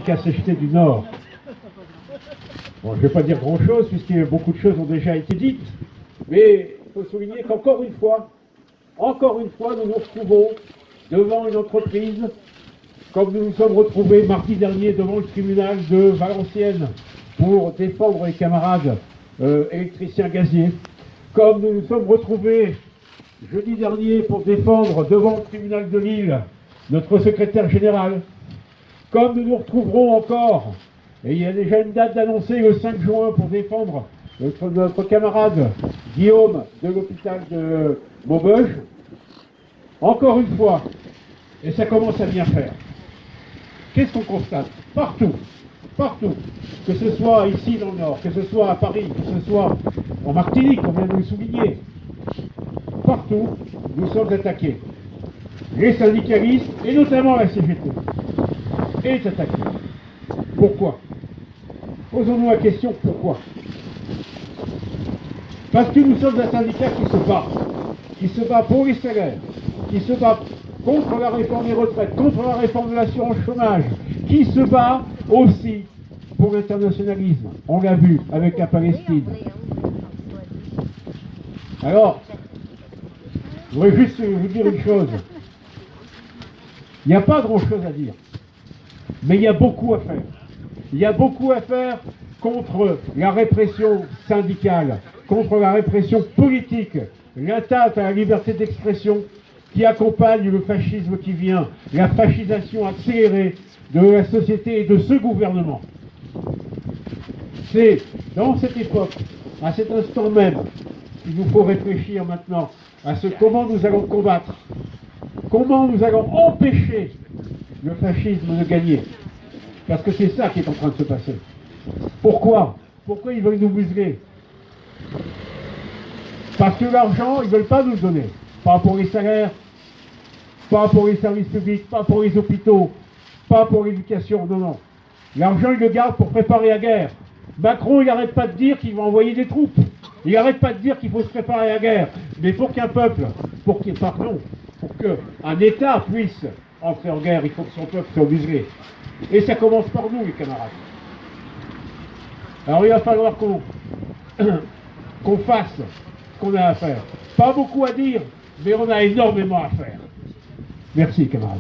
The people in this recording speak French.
CGT du Nord. Bon, je ne vais pas dire grand-chose, puisque beaucoup de choses ont déjà été dites, mais il faut souligner qu'encore une fois, nous nous retrouvons devant une entreprise, comme nous nous sommes retrouvés mardi dernier devant le tribunal de Valenciennes pour défendre les camarades électriciens gaziers, comme nous nous sommes retrouvés jeudi dernier pour défendre devant le tribunal de Lille notre secrétaire général, comme nous nous retrouverons encore, et il y a déjà une date d'annoncer le 5 juin pour défendre notre camarade Guillaume de l'hôpital de Maubeuge, encore une fois, et ça commence à bien faire. Qu'est-ce qu'on constate? Partout, que ce soit ici dans le Nord, que ce soit à Paris, que ce soit en Martinique, on vient de le souligner, partout, nous sommes attaqués. Les syndicalistes, et notamment la CGT, est attaquée. Pourquoi? Posons-nous la question, pourquoi? Parce que nous sommes un syndicat qui se bat pour les salaires, qui se bat contre la réforme des retraites, contre la réforme de l'assurance chômage, qui se bat aussi pour l'internationalisme. On l'a vu avec la Palestine. Alors, je voudrais juste vous dire une chose. Il n'y a pas grand-chose à dire, mais il y a beaucoup à faire. Il y a beaucoup à faire contre la répression syndicale, contre la répression politique, l'atteinte à la liberté d'expression qui accompagne le fascisme qui vient, la fascisation accélérée de la société et de ce gouvernement. C'est dans cette époque, à cet instant même, qu'il nous faut réfléchir maintenant à comment nous allons combattre, comment nous allons empêcher le fascisme de gagner. Parce que c'est ça qui est en train de se passer. Pourquoi? Pourquoi ils veulent nous museler? Parce que l'argent, ils ne veulent pas nous le donner. Pas pour les salaires, pas pour les services publics, pas pour les hôpitaux, pas pour l'éducation, non. L'argent, ils le gardent pour préparer la guerre. Macron, il n'arrête pas de dire qu'il va envoyer des troupes. Il n'arrête pas de dire qu'il faut se préparer à la guerre. Mais pour qu'un peuple, pour qu'un État puisse entrer en guerre, il faut que son peuple soit muselé. Et ça commence par nous, les camarades. Alors il va falloir qu'on fasse ce qu'on a à faire. Pas beaucoup à dire, mais on a énormément à faire. Merci, camarades.